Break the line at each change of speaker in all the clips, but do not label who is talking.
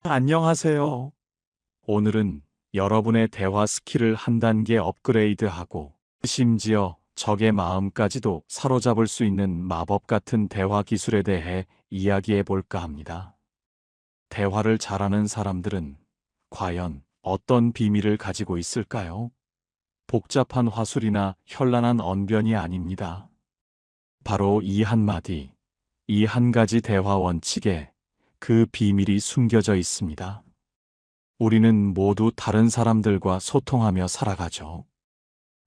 안녕하세요. 오늘은 여러분의 대화 스킬을 한 단계 업그레이드하고 심지어 적의 마음까지도 사로잡을 수 있는 마법 같은 대화 기술에 대해 이야기해 볼까 합니다. 대화를 잘하는 사람들은 과연 어떤 비밀을 가지고 있을까요? 복잡한 화술이나 현란한 언변이 아닙니다. 바로 이 한마디, 이 한 가지 대화 원칙에 그 비밀이 숨겨져 있습니다. 우리는 모두 다른 사람들과 소통하며 살아가죠.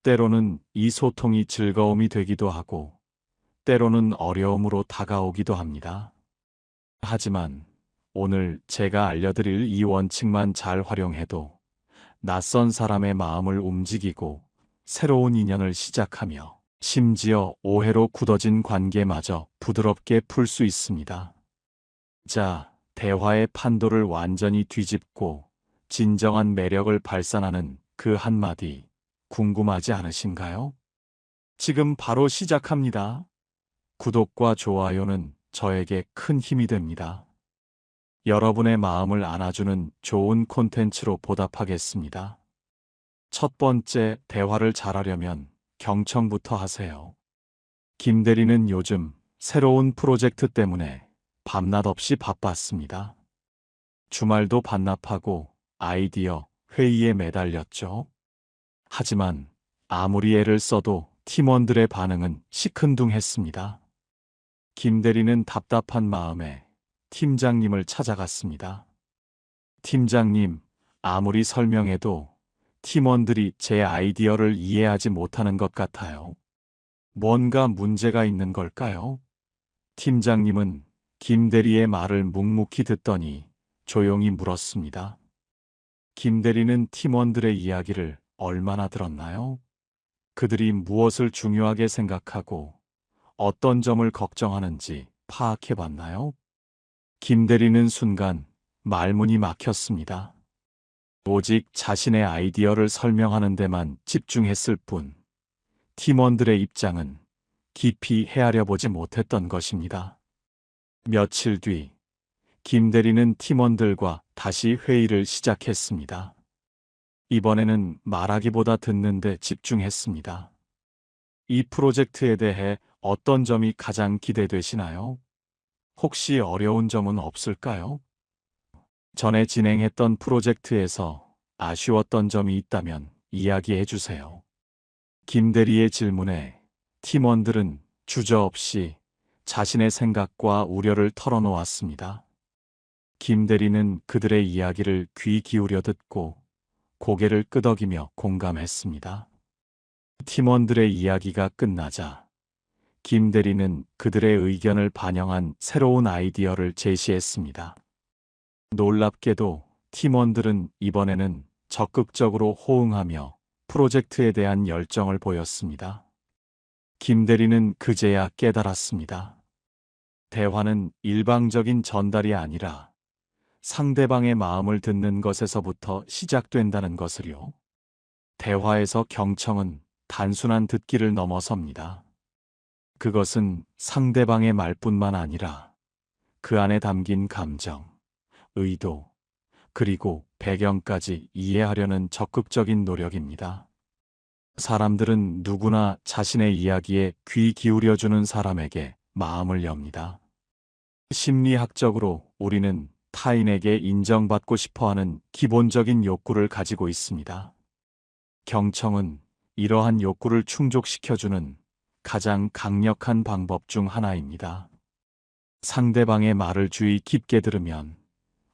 때로는 이 소통이 즐거움이 되기도 하고, 때로는 어려움으로 다가오기도 합니다. 하지만 오늘 제가 알려드릴 이 원칙만 잘 활용해도 낯선 사람의 마음을 움직이고 새로운 인연을 시작하며 심지어 오해로 굳어진 관계마저 부드럽게 풀 수 있습니다. 자, 대화의 판도를 완전히 뒤집고 진정한 매력을 발산하는 그 한마디, 궁금하지 않으신가요? 지금 바로 시작합니다. 구독과 좋아요는 저에게 큰 힘이 됩니다. 여러분의 마음을 안아주는 좋은 콘텐츠로 보답하겠습니다. 첫 번째, 대화를 잘하려면 경청부터 하세요. 김 대리는 요즘 새로운 프로젝트 때문에 밤낮 없이 바빴습니다. 주말도 반납하고 아이디어 회의에 매달렸죠. 하지만 아무리 애를 써도 팀원들의 반응은 시큰둥했습니다. 김 대리는 답답한 마음에 팀장님을 찾아갔습니다. 팀장님, 아무리 설명해도 팀원들이 제 아이디어를 이해하지 못하는 것 같아요. 뭔가 문제가 있는 걸까요? 팀장님은 김 대리의 말을 묵묵히 듣더니 조용히 물었습니다. 김 대리는 팀원들의 이야기를 얼마나 들었나요? 그들이 무엇을 중요하게 생각하고 어떤 점을 걱정하는지 파악해 봤나요? 김 대리는 순간 말문이 막혔습니다. 오직 자신의 아이디어를 설명하는 데만 집중했을 뿐, 팀원들의 입장은 깊이 헤아려 보지 못했던 것입니다. 며칠 뒤, 김 대리는 팀원들과 다시 회의를 시작했습니다. 이번에는 말하기보다 듣는 데 집중했습니다. 이 프로젝트에 대해 어떤 점이 가장 기대되시나요? 혹시 어려운 점은 없을까요? 전에 진행했던 프로젝트에서 아쉬웠던 점이 있다면 이야기해 주세요. 김 대리의 질문에 팀원들은 주저없이 자신의 생각과 우려를 털어놓았습니다. 김 대리는 그들의 이야기를 귀 기울여 듣고 고개를 끄덕이며 공감했습니다. 팀원들의 이야기가 끝나자 김 대리는 그들의 의견을 반영한 새로운 아이디어를 제시했습니다. 놀랍게도 팀원들은 이번에는 적극적으로 호응하며 프로젝트에 대한 열정을 보였습니다. 김 대리는 그제야 깨달았습니다. 대화는 일방적인 전달이 아니라 상대방의 마음을 듣는 것에서부터 시작된다는 것을요. 대화에서 경청은 단순한 듣기를 넘어섭니다. 그것은 상대방의 말뿐만 아니라 그 안에 담긴 감정, 의도, 그리고 배경까지 이해하려는 적극적인 노력입니다. 사람들은 누구나 자신의 이야기에 귀 기울여주는 사람에게 마음을 엽니다. 심리학적으로 우리는 타인에게 인정받고 싶어하는 기본적인 욕구를 가지고 있습니다. 경청은 이러한 욕구를 충족시켜주는 가장 강력한 방법 중 하나입니다. 상대방의 말을 주의 깊게 들으면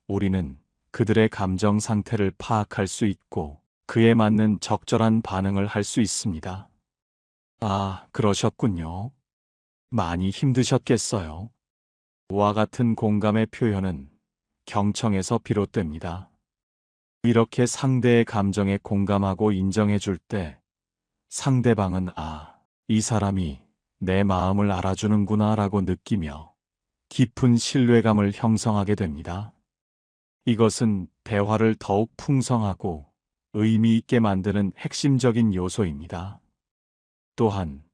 우리는 그들의 감정 상태를 파악할 수 있고 그에 맞는 적절한 반응을 할 수 있습니다. 아, 그러셨군요. 많이 힘드셨겠어요. 와 같은 공감의 표현은 경청에서 비롯됩니다. 이렇게 상대의 감정에 공감하고 인정해 줄 때 상대방은 이 사람이 내 마음을 알아주는구나 라고 느끼며 깊은 신뢰감을 형성하게 됩니다. 이것은 대화를 더욱 풍성하고 의미 있게 만드는 핵심적인 요소입니다. 또한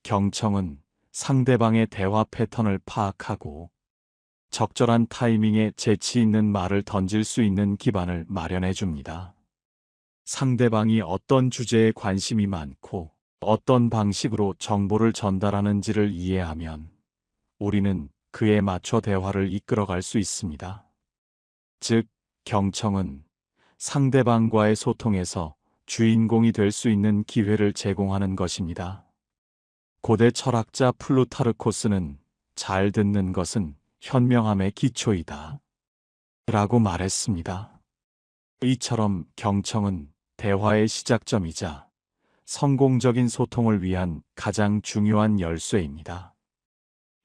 경청은 상대방의 대화 패턴을 파악하고 적절한 타이밍에 재치 있는 말을 던질 수 있는 기반을 마련해 줍니다. 상대방이 어떤 주제에 관심이 많고 어떤 방식으로 정보를 전달하는지를 이해하면 우리는 그에 맞춰 대화를 이끌어갈 수 있습니다. 즉, 경청은 상대방과의 소통에서 주인공이 될 수 있는 기회를 제공하는 것입니다. 고대 철학자 플루타르코스는 잘 듣는 것은 현명함의 기초이다 라고 말했습니다. 이처럼 경청은 대화의 시작점이자 성공적인 소통을 위한 가장 중요한 열쇠입니다.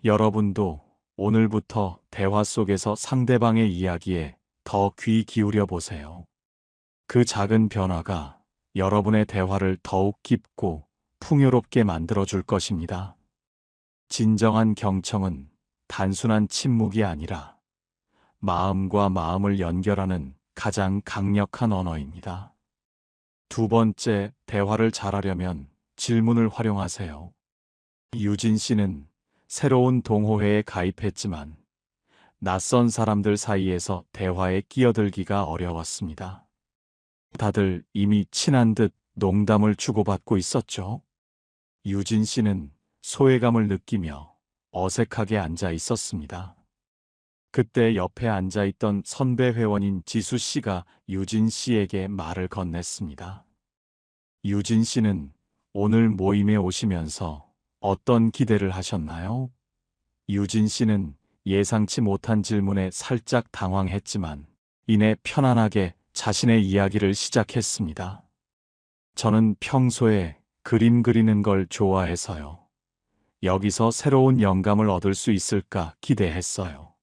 여러분도 오늘부터 대화 속에서 상대방의 이야기에 더 귀 기울여 보세요. 그 작은 변화가 여러분의 대화를 더욱 깊고 풍요롭게 만들어줄 것입니다. 진정한 경청은 단순한 침묵이 아니라 마음과 마음을 연결하는 가장 강력한 언어입니다. 두 번째, 대화를 잘하려면 질문을 활용하세요. 유진 씨는 새로운 동호회에 가입했지만 낯선 사람들 사이에서 대화에 끼어들기가 어려웠습니다. 다들 이미 친한 듯 농담을 주고받고 있었죠. 유진 씨는 소외감을 느끼며 어색하게 앉아 있었습니다. 그때 옆에 앉아 있던 선배 회원인 지수 씨가 유진 씨에게 말을 건넸습니다. 유진 씨는 오늘 모임에 오시면서 어떤 기대를 하셨나요? 유진 씨는 예상치 못한 질문에 살짝 당황했지만 이내 편안하게 자신의 이야기를 시작했습니다. 저는 평소에 그림 그리는 걸 좋아해서요. 여기서 새로운 영감을 얻을 수 있을까 기대했어요.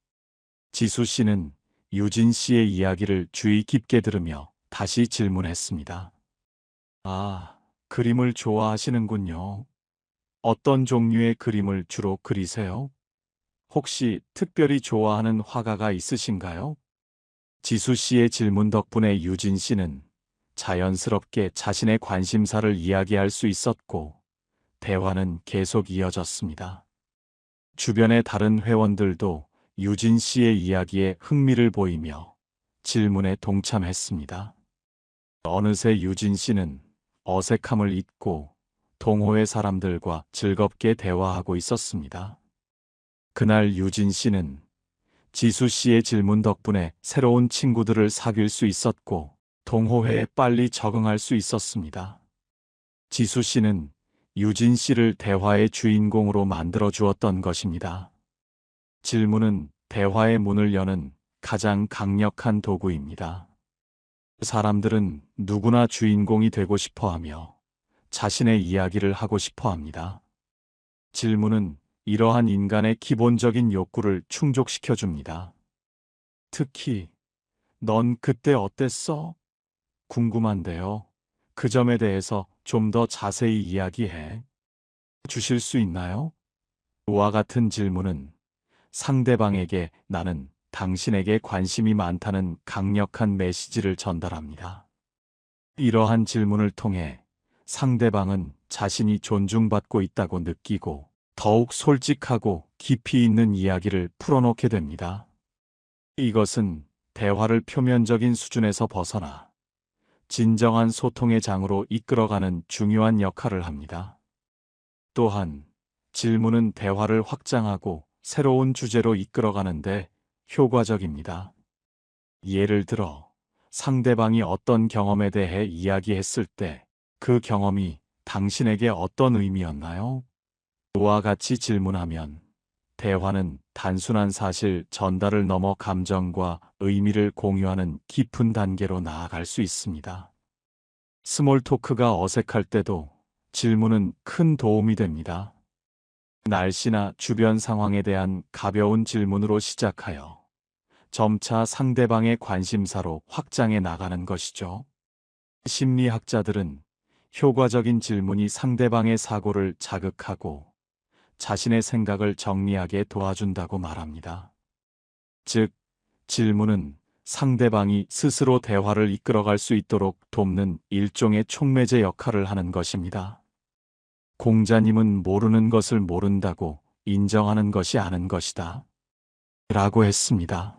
지수 씨는 유진 씨의 이야기를 주의 깊게 들으며 다시 질문했습니다. 아, 그림을 좋아하시는군요. 어떤 종류의 그림을 주로 그리세요? 혹시 특별히 좋아하는 화가가 있으신가요? 지수 씨의 질문 덕분에 유진 씨는 자연스럽게 자신의 관심사를 이야기할 수 있었고, 대화는 계속 이어졌습니다. 주변의 다른 회원들도 유진 씨의 이야기에 흥미를 보이며 질문에 동참했습니다. 어느새 유진 씨는 어색함을 잊고 동호회 사람들과 즐겁게 대화하고 있었습니다. 그날 유진 씨는 지수 씨의 질문 덕분에 새로운 친구들을 사귈 수 있었고 동호회에 빨리 적응할 수 있었습니다. 지수 씨는 유진 씨를 대화의 주인공으로 만들어 주었던 것입니다. 질문은 대화의 문을 여는 가장 강력한 도구입니다. 사람들은 누구나 주인공이 되고 싶어 하며 자신의 이야기를 하고 싶어 합니다. 질문은 이러한 인간의 기본적인 욕구를 충족시켜 줍니다. 특히, 넌 그때 어땠어? 궁금한데요. 그 점에 대해서 좀 더 자세히 이야기해 주실 수 있나요? 와 같은 질문은 상대방에게 나는 당신에게 관심이 많다는 강력한 메시지를 전달합니다. 이러한 질문을 통해 상대방은 자신이 존중받고 있다고 느끼고 더욱 솔직하고 깊이 있는 이야기를 풀어놓게 됩니다. 이것은 대화를 표면적인 수준에서 벗어나 진정한 소통의 장으로 이끌어가는 중요한 역할을 합니다. 또한 질문은 대화를 확장하고 새로운 주제로 이끌어가는데 효과적입니다. 예를 들어, 상대방이 어떤 경험에 대해 이야기했을 때 그 경험이 당신에게 어떤 의미였나요? 와 같이 질문하면 대화는 단순한 사실 전달을 넘어 감정과 의미를 공유하는 깊은 단계로 나아갈 수 있습니다. 스몰 토크가 어색할 때도 질문은 큰 도움이 됩니다. 날씨나 주변 상황에 대한 가벼운 질문으로 시작하여 점차 상대방의 관심사로 확장해 나가는 것이죠. 심리학자들은 효과적인 질문이 상대방의 사고를 자극하고 자신의 생각을 정리하게 도와준다고 말합니다. 즉, 질문은 상대방이 스스로 대화를 이끌어갈 수 있도록 돕는 일종의 촉매제 역할을 하는 것입니다. 공자님은 모르는 것을 모른다고 인정하는 것이 아는 것이다 라고 했습니다.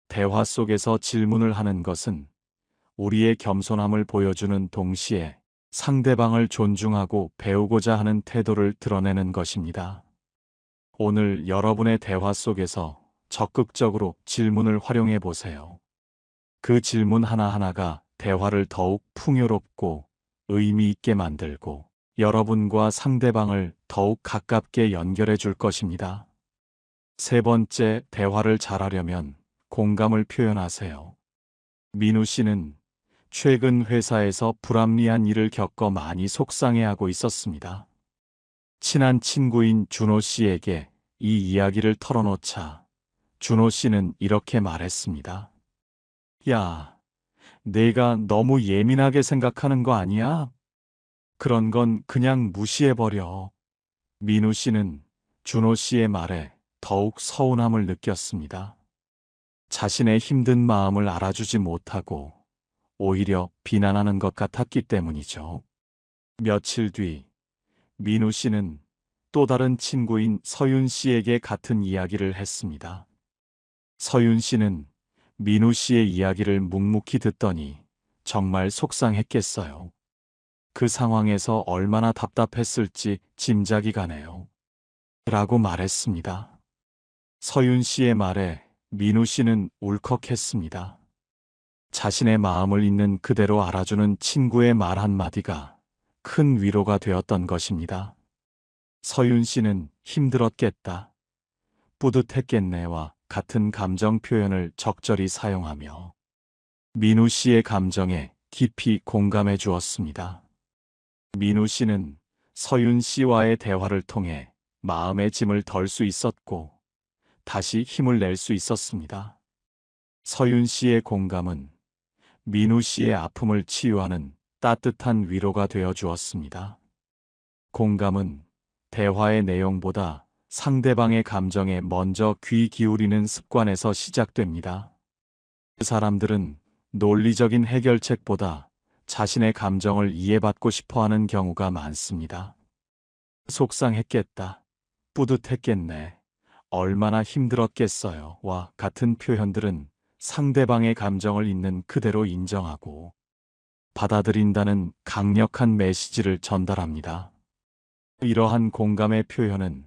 대화 속에서 질문을 하는 것은 우리의 겸손함을 보여주는 동시에 상대방을 존중하고 배우고자 하는 태도를 드러내는 것입니다. 오늘 여러분의 대화 속에서 적극적으로 질문을 활용해 보세요. 그 질문 하나하나가 대화를 더욱 풍요롭고 의미 있게 만들고 여러분과 상대방을 더욱 가깝게 연결해 줄 것입니다. 세 번째, 대화를 잘하려면 공감을 표현하세요. 민우 씨는 최근 회사에서 불합리한 일을 겪어 많이 속상해하고 있었습니다. 친한 친구인 준호 씨에게 이 이야기를 털어놓자 준호 씨는 이렇게 말했습니다. 야, 내가 너무 예민하게 생각하는 거 아니야? 그런 건 그냥 무시해버려. 민우 씨는 준호 씨의 말에 더욱 서운함을 느꼈습니다. 자신의 힘든 마음을 알아주지 못하고 오히려 비난하는 것 같았기 때문이죠. 며칠 뒤 민우 씨는 또 다른 친구인 서윤 씨에게 같은 이야기를 했습니다. 서윤 씨는 민우 씨의 이야기를 묵묵히 듣더니 정말 속상했겠어요. 그 상황에서 얼마나 답답했을지 짐작이 가네요. 라고 말했습니다. 서윤 씨의 말에 민우 씨는 울컥했습니다. 자신의 마음을 있는 그대로 알아주는 친구의 말 한마디가 큰 위로가 되었던 것입니다. 서윤 씨는 힘들었겠다, 뿌듯했겠네와 같은 감정 표현을 적절히 사용하며 민우 씨의 감정에 깊이 공감해 주었습니다. 민우 씨는 서윤 씨와의 대화를 통해 마음의 짐을 덜 수 있었고 다시 힘을 낼 수 있었습니다. 서윤 씨의 공감은 민우 씨의 아픔을 치유하는 따뜻한 위로가 되어 주었습니다. 공감은 대화의 내용보다 상대방의 감정에 먼저 귀 기울이는 습관에서 시작됩니다. 그 사람들은 논리적인 해결책보다 자신의 감정을 이해받고 싶어 하는 경우가 많습니다. 속상했겠다, 뿌듯했겠네, 얼마나 힘들었겠어요 와 같은 표현들은 상대방의 감정을 있는 그대로 인정하고 받아들인다는 강력한 메시지를 전달합니다. 이러한 공감의 표현은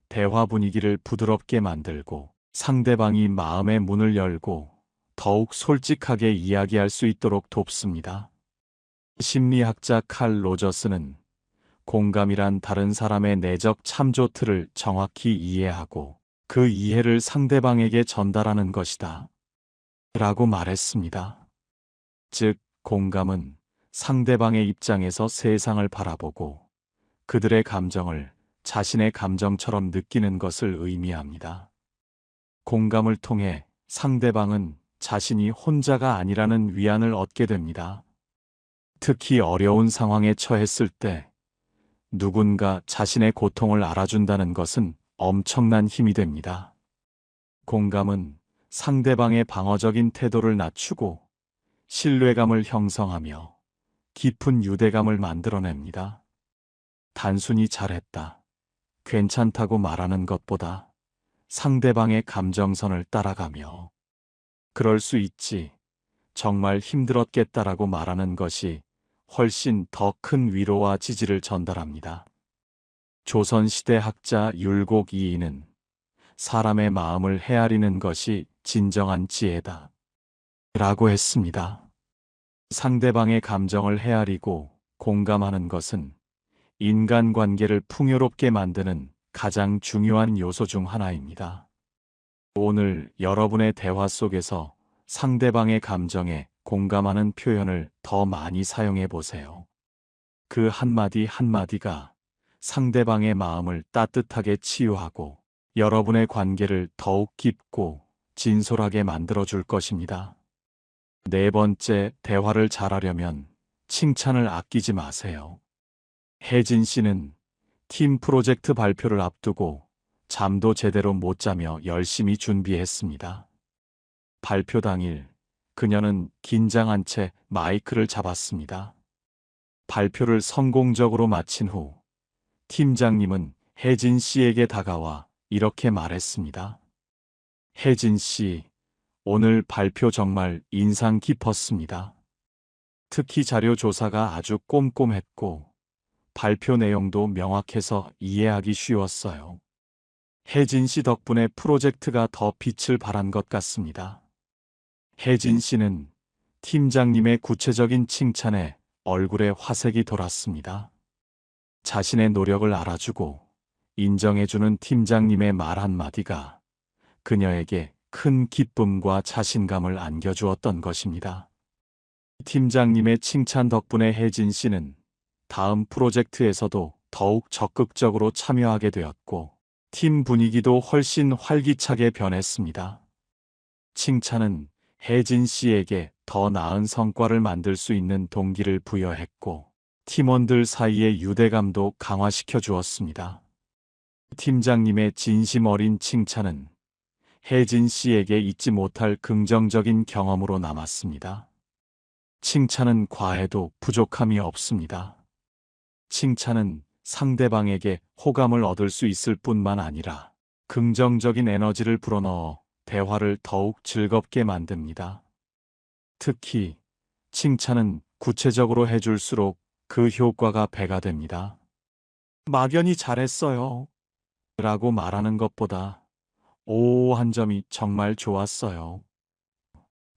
대화 분위기를 부드럽게 만들고 상대방이 마음의 문을 열고 더욱 솔직하게 이야기할 수 있도록 돕습니다. 심리학자 칼 로저스는 공감이란 다른 사람의 내적 참조 틀을 정확히 이해하고 그 이해를 상대방에게 전달하는 것이다 라고 말했습니다. 즉, 공감은 상대방의 입장에서 세상을 바라보고 그들의 감정을 자신의 감정처럼 느끼는 것을 의미합니다. 공감을 통해 상대방은 자신이 혼자가 아니라는 위안을 얻게 됩니다. 특히 어려운 상황에 처했을 때 누군가 자신의 고통을 알아준다는 것은 엄청난 힘이 됩니다. 공감은 상대방의 방어적인 태도를 낮추고 신뢰감을 형성하며 깊은 유대감을 만들어냅니다. 단순히 잘했다, 괜찮다고 말하는 것보다 상대방의 감정선을 따라가며 그럴 수 있지, 정말 힘들었겠다라고 말하는 것이 훨씬 더 큰 위로와 지지를 전달합니다. 조선시대 학자 율곡 이이는 사람의 마음을 헤아리는 것이 진정한 지혜다 라고 했습니다. 상대방의 감정을 헤아리고 공감하는 것은 인간관계를 풍요롭게 만드는 가장 중요한 요소 중 하나입니다. 오늘 여러분의 대화 속에서 상대방의 감정에 공감하는 표현을 더 많이 사용해 보세요. 그 한마디 한마디가 상대방의 마음을 따뜻하게 치유하고 여러분의 관계를 더욱 깊고 진솔하게 만들어 줄 것입니다. 네 번째, 대화를 잘하려면 칭찬을 아끼지 마세요. 혜진 씨는 팀 프로젝트 발표를 앞두고 잠도 제대로 못 자며 열심히 준비했습니다. 발표 당일 그녀는 긴장한 채 마이크를 잡았습니다. 발표를 성공적으로 마친 후 팀장님은 혜진 씨에게 다가와 이렇게 말했습니다. 혜진 씨, 오늘 발표 정말 인상 깊었습니다. 특히 자료 조사가 아주 꼼꼼했고, 발표 내용도 명확해서 이해하기 쉬웠어요. 혜진 씨 덕분에 프로젝트가 더 빛을 발한 것 같습니다. 혜진 씨는 팀장님의 구체적인 칭찬에 얼굴에 화색이 돌았습니다. 자신의 노력을 알아주고 인정해주는 팀장님의 말 한마디가 그녀에게 큰 기쁨과 자신감을 안겨주었던 것입니다. 팀장님의 칭찬 덕분에 혜진 씨는 다음 프로젝트에서도 더욱 적극적으로 참여하게 되었고, 팀 분위기도 훨씬 활기차게 변했습니다. 칭찬은 혜진 씨에게 더 나은 성과를 만들 수 있는 동기를 부여했고, 팀원들 사이의 유대감도 강화시켜 주었습니다. 팀장님의 진심 어린 칭찬은 혜진 씨에게 잊지 못할 긍정적인 경험으로 남았습니다. 칭찬은 과해도 부족함이 없습니다. 칭찬은 상대방에게 호감을 얻을 수 있을 뿐만 아니라 긍정적인 에너지를 불어넣어 대화를 더욱 즐겁게 만듭니다. 특히 칭찬은 구체적으로 해줄수록 그 효과가 배가 됩니다. 막연히 잘했어요 라고 말하는 것보다 오 한 점이 정말 좋았어요.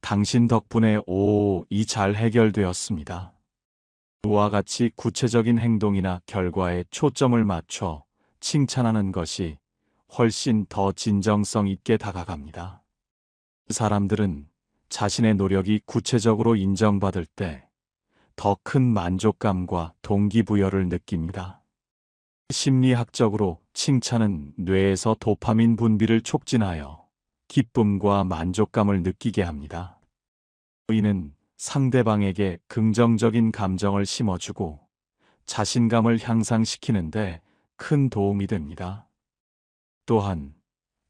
당신 덕분에 이 잘 해결되었습니다. 와 같이 구체적인 행동이나 결과에 초점을 맞춰 칭찬하는 것이 훨씬 더 진정성 있게 다가갑니다. 사람들은 자신의 노력이 구체적으로 인정받을 때 더 큰 만족감과 동기부여를 느낍니다. 심리학적으로 칭찬은 뇌에서 도파민 분비를 촉진하여 기쁨과 만족감을 느끼게 합니다. 이는 상대방에게 긍정적인 감정을 심어주고 자신감을 향상시키는데 큰 도움이 됩니다. 또한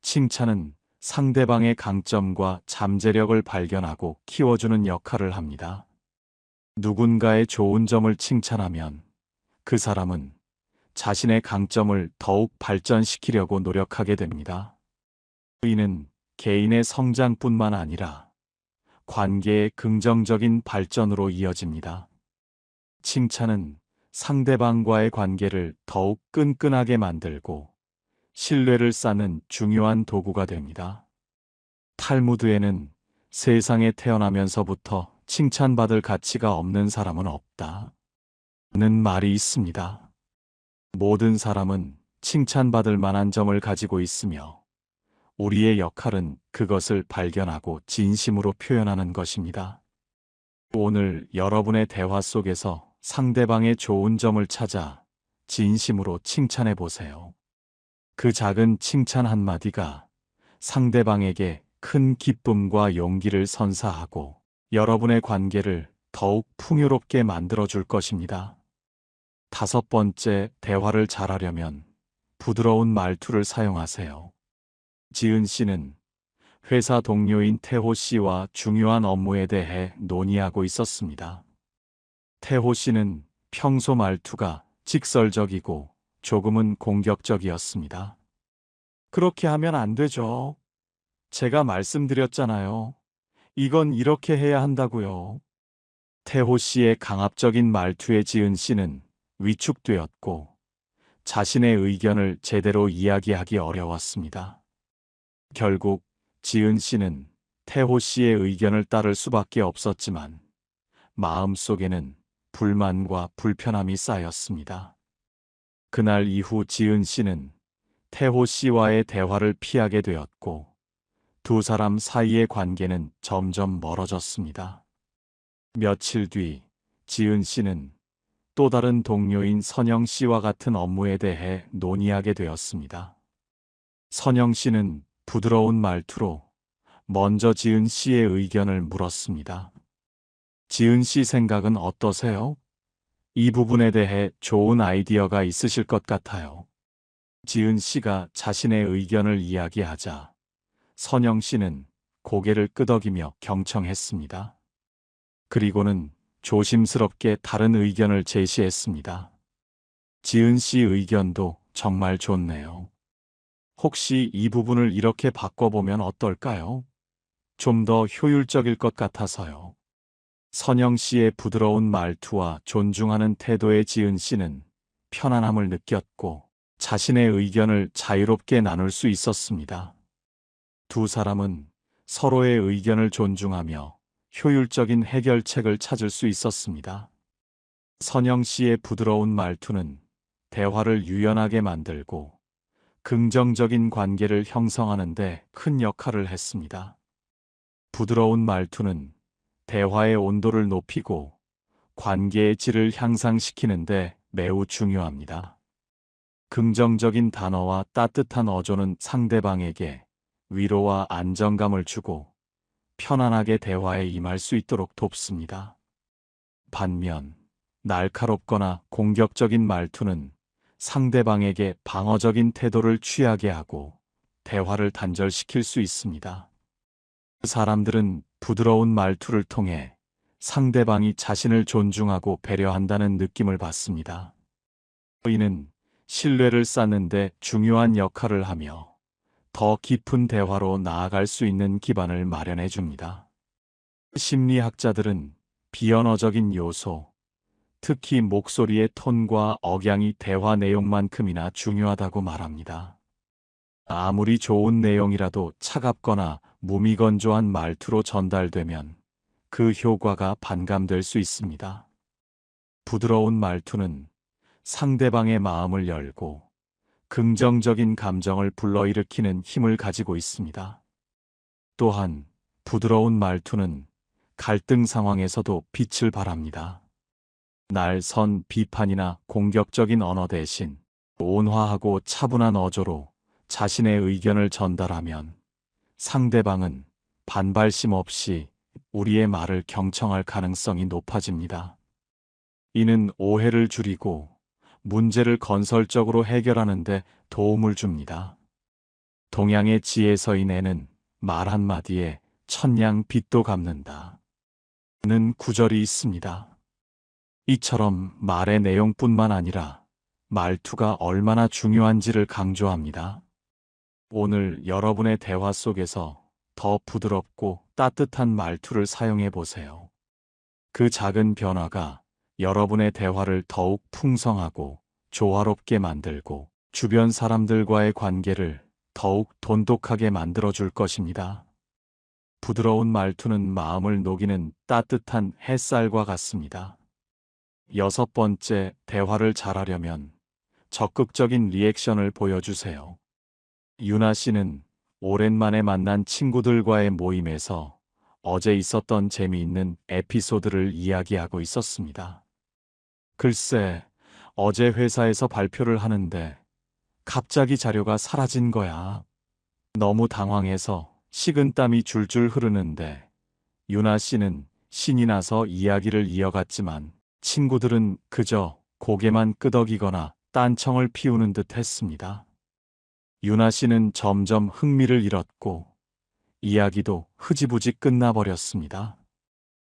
칭찬은 상대방의 강점과 잠재력을 발견하고 키워주는 역할을 합니다. 누군가의 좋은 점을 칭찬하면 그 사람은 자신의 강점을 더욱 발전시키려고 노력하게 됩니다. 이는 개인의 성장뿐만 아니라 관계의 긍정적인 발전으로 이어집니다. 칭찬은 상대방과의 관계를 더욱 끈끈하게 만들고 신뢰를 쌓는 중요한 도구가 됩니다. 탈무드에는 세상에 태어나면서부터 칭찬받을 가치가 없는 사람은 없다는 말이 있습니다. 모든 사람은 칭찬받을 만한 점을 가지고 있으며 우리의 역할은 그것을 발견하고 진심으로 표현하는 것입니다. 오늘 여러분의 대화 속에서 상대방의 좋은 점을 찾아 진심으로 칭찬해 보세요. 그 작은 칭찬 한마디가 상대방에게 큰 기쁨과 용기를 선사하고 여러분의 관계를 더욱 풍요롭게 만들어줄 것입니다. 5번째, 대화를 잘하려면 부드러운 말투를 사용하세요. 지은 씨는 회사 동료인 태호 씨와 중요한 업무에 대해 논의하고 있었습니다. 태호 씨는 평소 말투가 직설적이고 조금은 공격적이었습니다. 그렇게 하면 안 되죠. 제가 말씀드렸잖아요. 이건 이렇게 해야 한다고요. 태호 씨의 강압적인 말투에 지은 씨는 위축되었고 자신의 의견을 제대로 이야기하기 어려웠습니다. 결국 지은 씨는 태호 씨의 의견을 따를 수밖에 없었지만 마음속에는 불만과 불편함이 쌓였습니다. 그날 이후 지은 씨는 태호 씨와의 대화를 피하게 되었고 두 사람 사이의 관계는 점점 멀어졌습니다. 며칠 뒤 지은 씨는 또 다른 동료인 선영 씨와 같은 업무에 대해 논의하게 되었습니다. 선영 씨는 부드러운 말투로 먼저 지은 씨의 의견을 물었습니다. 지은 씨 생각은 어떠세요? 이 부분에 대해 좋은 아이디어가 있으실 것 같아요. 지은 씨가 자신의 의견을 이야기하자 선영 씨는 고개를 끄덕이며 경청했습니다. 그리고는 조심스럽게 다른 의견을 제시했습니다. 지은 씨 의견도 정말 좋네요. 혹시 이 부분을 이렇게 바꿔보면 어떨까요? 좀 더 효율적일 것 같아서요. 선영 씨의 부드러운 말투와 존중하는 태도에 지은 씨는 편안함을 느꼈고 자신의 의견을 자유롭게 나눌 수 있었습니다. 두 사람은 서로의 의견을 존중하며 효율적인 해결책을 찾을 수 있었습니다. 선영 씨의 부드러운 말투는 대화를 유연하게 만들고 긍정적인 관계를 형성하는 데 큰 역할을 했습니다. 부드러운 말투는 대화의 온도를 높이고 관계의 질을 향상시키는데 매우 중요합니다. 긍정적인 단어와 따뜻한 어조는 상대방에게 위로와 안정감을 주고 편안하게 대화에 임할 수 있도록 돕습니다. 반면, 날카롭거나 공격적인 말투는 상대방에게 방어적인 태도를 취하게 하고 대화를 단절시킬 수 있습니다. 사람들은 부드러운 말투를 통해 상대방이 자신을 존중하고 배려한다는 느낌을 받습니다. 이는 신뢰를 쌓는 데 중요한 역할을 하며 더 깊은 대화로 나아갈 수 있는 기반을 마련해 줍니다. 심리학자들은 비언어적인 요소, 특히 목소리의 톤과 억양이 대화 내용만큼이나 중요하다고 말합니다. 아무리 좋은 내용이라도 차갑거나 무미건조한 말투로 전달되면 그 효과가 반감될 수 있습니다. 부드러운 말투는 상대방의 마음을 열고 긍정적인 감정을 불러일으키는 힘을 가지고 있습니다. 또한 부드러운 말투는 갈등 상황에서도 빛을 발합니다. 날선 비판이나 공격적인 언어 대신 온화하고 차분한 어조로 자신의 의견을 전달하면 상대방은 반발심 없이 우리의 말을 경청할 가능성이 높아집니다. 이는 오해를 줄이고 문제를 건설적으로 해결하는 데 도움을 줍니다. 동양의 지혜서인 애는 말 한마디에 천냥 빚도 갚는다 는 구절이 있습니다. 이처럼 말의 내용뿐만 아니라 말투가 얼마나 중요한지를 강조합니다. 오늘 여러분의 대화 속에서 더 부드럽고 따뜻한 말투를 사용해 보세요. 그 작은 변화가 여러분의 대화를 더욱 풍성하고 조화롭게 만들고 주변 사람들과의 관계를 더욱 돈독하게 만들어줄 것입니다. 부드러운 말투는 마음을 녹이는 따뜻한 햇살과 같습니다. 6번째, 대화를 잘하려면 적극적인 리액션을 보여주세요. 유나 씨는 오랜만에 만난 친구들과의 모임에서 어제 있었던 재미있는 에피소드를 이야기하고 있었습니다. 글쎄, 어제 회사에서 발표를 하는데 갑자기 자료가 사라진 거야. 너무 당황해서 식은땀이 줄줄 흐르는데 유나 씨는 신이 나서 이야기를 이어갔지만 친구들은 그저 고개만 끄덕이거나 딴청을 피우는 듯 했습니다. 유나 씨는 점점 흥미를 잃었고 이야기도 흐지부지 끝나버렸습니다.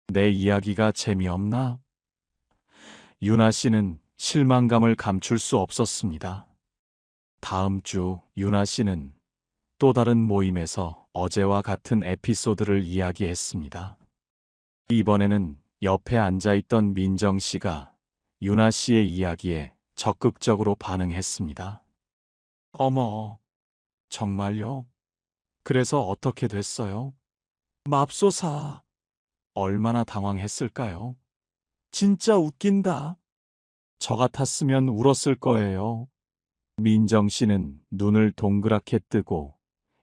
내 이야기가 재미없나? 유나 씨는 실망감을 감출 수 없었습니다. 다음 주 유나 씨는 또 다른 모임에서 어제와 같은 에피소드를 이야기했습니다. 이번에는 옆에 앉아있던 민정 씨가 유나 씨의 이야기에 적극적으로 반응했습니다. 어머, 정말요? 그래서 어떻게 됐어요? 맙소사, 얼마나 당황했을까요? 진짜 웃긴다. 저 같았으면 울었을 거예요. 민정 씨는 눈을 동그랗게 뜨고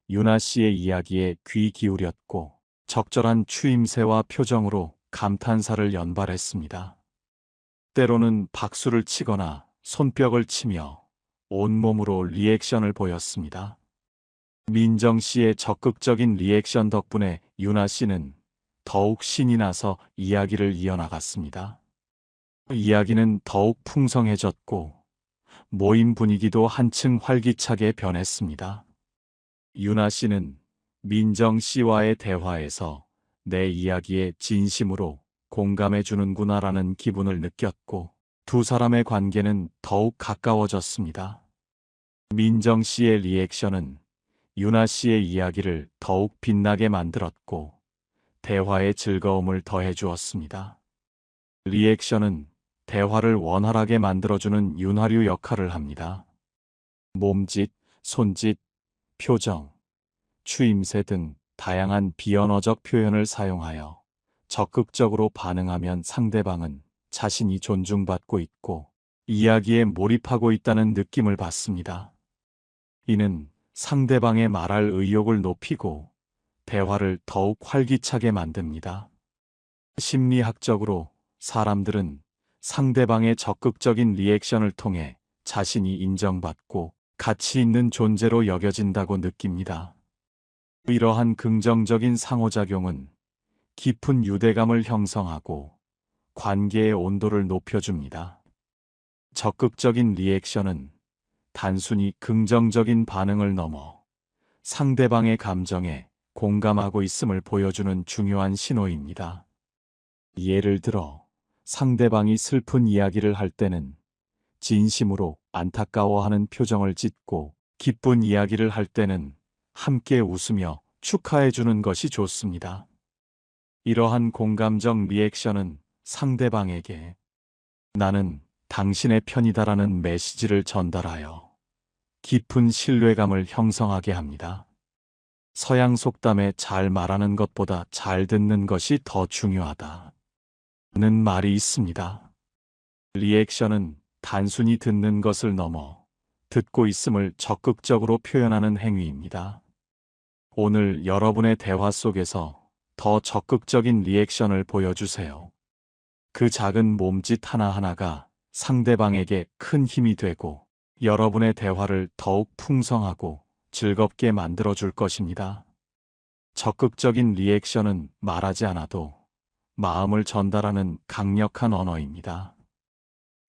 유나 씨의 이야기에 귀 기울였고 적절한 추임새와 표정으로 감탄사를 연발했습니다. 때로는 박수를 치거나 손뼉을 치며 온몸으로 리액션을 보였습니다. 민정 씨의 적극적인 리액션 덕분에 유나 씨는 더욱 신이 나서 이야기를 이어나갔습니다. 이야기는 더욱 풍성해졌고 모임 분위기도 한층 활기차게 변했습니다. 유나 씨는 민정 씨와의 대화에서 내 이야기에 진심으로 공감해 주는구나라는 기분을 느꼈고 두 사람의 관계는 더욱 가까워졌습니다. 민정 씨의 리액션은 유나 씨의 이야기를 더욱 빛나게 만들었고 대화의 즐거움을 더해주었습니다. 리액션은 대화를 원활하게 만들어주는 윤활유 역할을 합니다. 몸짓, 손짓, 표정, 추임새 등 다양한 비언어적 표현을 사용하여 적극적으로 반응하면 상대방은 자신이 존중받고 있고 이야기에 몰입하고 있다는 느낌을 받습니다. 이는 상대방의 말할 의욕을 높이고 대화를 더욱 활기차게 만듭니다. 심리학적으로 사람들은 상대방의 적극적인 리액션을 통해 자신이 인정받고 가치 있는 존재로 여겨진다고 느낍니다. 이러한 긍정적인 상호작용은 깊은 유대감을 형성하고 관계의 온도를 높여줍니다. 적극적인 리액션은 단순히 긍정적인 반응을 넘어 상대방의 감정에 공감하고 있음을 보여주는 중요한 신호입니다. 예를 들어 상대방이 슬픈 이야기를 할 때는 진심으로 안타까워하는 표정을 짓고 기쁜 이야기를 할 때는 함께 웃으며 축하해주는 것이 좋습니다. 이러한 공감적 리액션은 상대방에게 나는 당신의 편이다라는 메시지를 전달하여 깊은 신뢰감을 형성하게 합니다. 서양 속담에 잘 말하는 것보다 잘 듣는 것이 더 중요하다는 말이 있습니다. 리액션은 단순히 듣는 것을 넘어 듣고 있음을 적극적으로 표현하는 행위입니다. 오늘 여러분의 대화 속에서 더 적극적인 리액션을 보여주세요. 그 작은 몸짓 하나하나가 상대방에게 큰 힘이 되고 여러분의 대화를 더욱 풍성하고 즐겁게 만들어줄 것입니다. 적극적인 리액션은 말하지 않아도 마음을 전달하는 강력한 언어입니다.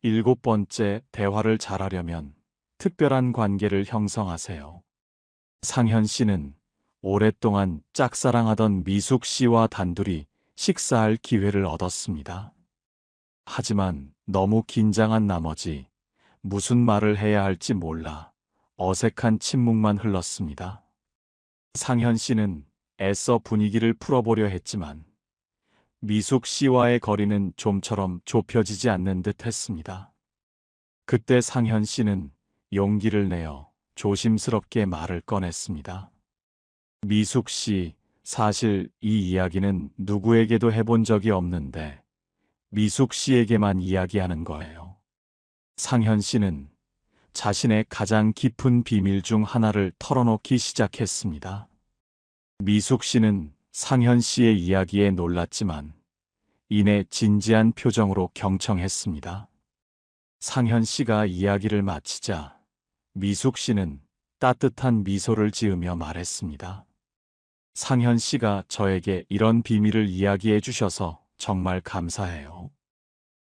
7번째, 대화를 잘하려면 특별한 관계를 형성하세요. 상현 씨는 오랫동안 짝사랑하던 미숙 씨와 단둘이 식사할 기회를 얻었습니다. 하지만 너무 긴장한 나머지 무슨 말을 해야 할지 몰라 어색한 침묵만 흘렀습니다. 상현 씨는 애써 분위기를 풀어보려 했지만 미숙 씨와의 거리는 좀처럼 좁혀지지 않는 듯 했습니다. 그때 상현 씨는 용기를 내어 조심스럽게 말을 꺼냈습니다. 미숙 씨, 사실 이 이야기는 누구에게도 해본 적이 없는데 미숙 씨에게만 이야기하는 거예요. 상현 씨는 자신의 가장 깊은 비밀 중 하나를 털어놓기 시작했습니다. 미숙 씨는 상현 씨의 이야기에 놀랐지만 이내 진지한 표정으로 경청했습니다. 상현 씨가 이야기를 마치자 미숙 씨는 따뜻한 미소를 지으며 말했습니다. 상현 씨가 저에게 이런 비밀을 이야기해 주셔서 정말 감사해요.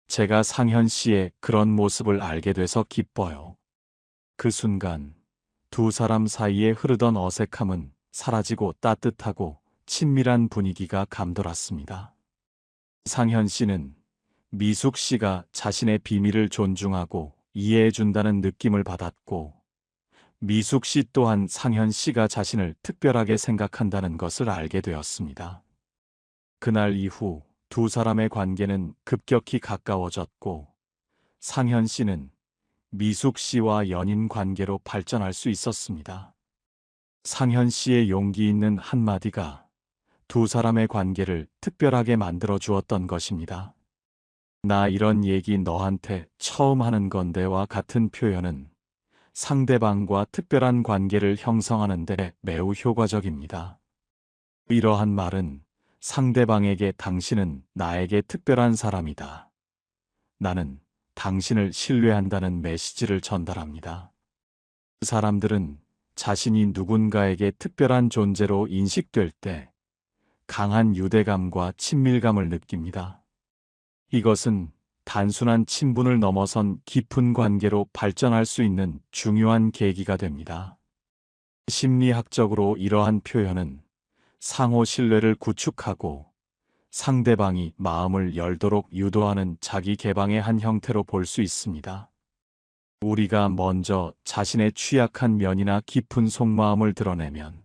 제가 상현 씨의 그런 모습을 알게 돼서 기뻐요. 그 순간 두 사람 사이에 흐르던 어색함은 사라지고 따뜻하고 친밀한 분위기가 감돌았습니다. 상현 씨는 미숙 씨가 자신의 비밀을 존중하고 이해해 준다는 느낌을 받았고 미숙 씨 또한 상현 씨가 자신을 특별하게 생각한다는 것을 알게 되었습니다. 그날 이후 두 사람의 관계는 급격히 가까워졌고 상현 씨는 미숙 씨와 연인 관계로 발전할 수 있었습니다. 상현 씨의 용기 있는 한마디가 두 사람의 관계를 특별하게 만들어 주었던 것입니다. 나 이런 얘기 너한테 처음 하는 건데와 같은 표현은 상대방과 특별한 관계를 형성하는 데 매우 효과적입니다. 이러한 말은 상대방에게 당신은 나에게 특별한 사람이다. 나는 당신을 신뢰한다는 메시지를 전달합니다. 사람들은 자신이 누군가에게 특별한 존재로 인식될 때 강한 유대감과 친밀감을 느낍니다. 이것은 단순한 친분을 넘어선 깊은 관계로 발전할 수 있는 중요한 계기가 됩니다. 심리학적으로 이러한 표현은 상호 신뢰를 구축하고 상대방이 마음을 열도록 유도하는 자기 개방의 한 형태로 볼 수 있습니다. 우리가 먼저 자신의 취약한 면이나 깊은 속마음을 드러내면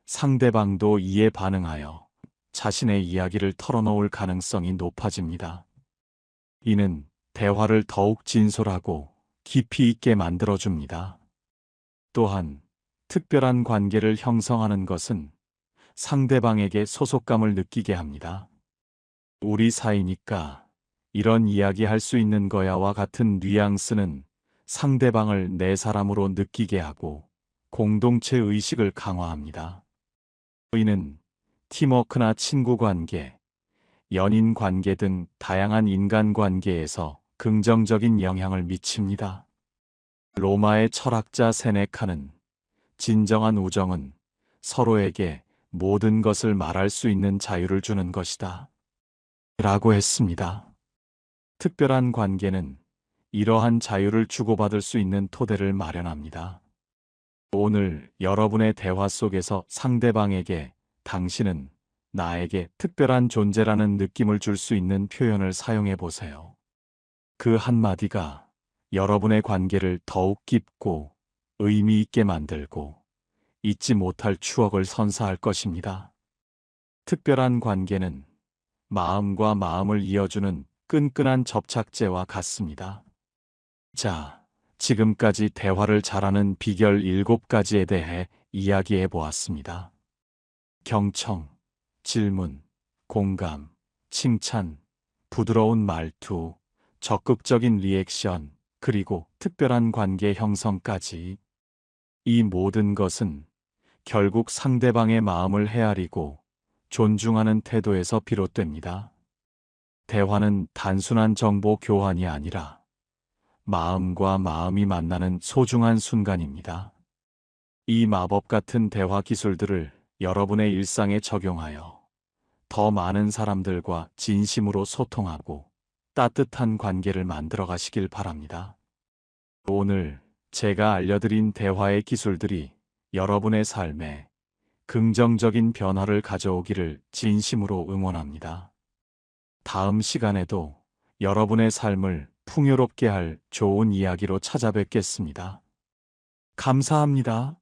상대방도 이에 반응하여 자신의 이야기를 털어놓을 가능성이 높아집니다. 이는 대화를 더욱 진솔하고 깊이 있게 만들어줍니다. 또한 특별한 관계를 형성하는 것은 상대방에게 소속감을 느끼게 합니다. 우리 사이니까 이런 이야기 할 수 있는 거야와 같은 뉘앙스는 상대방을 내 사람으로 느끼게 하고 공동체 의식을 강화합니다. 이는 팀워크나 친구 관계, 연인 관계 등 다양한 인간 관계에서 긍정적인 영향을 미칩니다. 로마의 철학자 세네카는 진정한 우정은 서로에게 모든 것을 말할 수 있는 자유를 주는 것이다 라고 했습니다. 특별한 관계는 이러한 자유를 주고받을 수 있는 토대를 마련합니다. 오늘 여러분의 대화 속에서 상대방에게 당신은 나에게 특별한 존재라는 느낌을 줄 수 있는 표현을 사용해 보세요. 그 한마디가 여러분의 관계를 더욱 깊고 의미 있게 만들고 잊지 못할 추억을 선사할 것입니다. 특별한 관계는 마음과 마음을 이어주는 끈끈한 접착제와 같습니다. 자, 지금까지 대화를 잘하는 비결 7가지에 대해 이야기해 보았습니다. 경청, 질문, 공감, 칭찬, 부드러운 말투, 적극적인 리액션, 그리고 특별한 관계 형성까지. 이 모든 것은 결국 상대방의 마음을 헤아리고 존중하는 태도에서 비롯됩니다. 대화는 단순한 정보 교환이 아니라 마음과 마음이 만나는 소중한 순간입니다. 이 마법 같은 대화 기술들을 여러분의 일상에 적용하여 더 많은 사람들과 진심으로 소통하고 따뜻한 관계를 만들어 가시길 바랍니다. 오늘 제가 알려드린 대화의 기술들이 여러분의 삶에 긍정적인 변화를 가져오기를 진심으로 응원합니다. 다음 시간에도 여러분의 삶을 풍요롭게 할 좋은 이야기로 찾아뵙겠습니다. 감사합니다.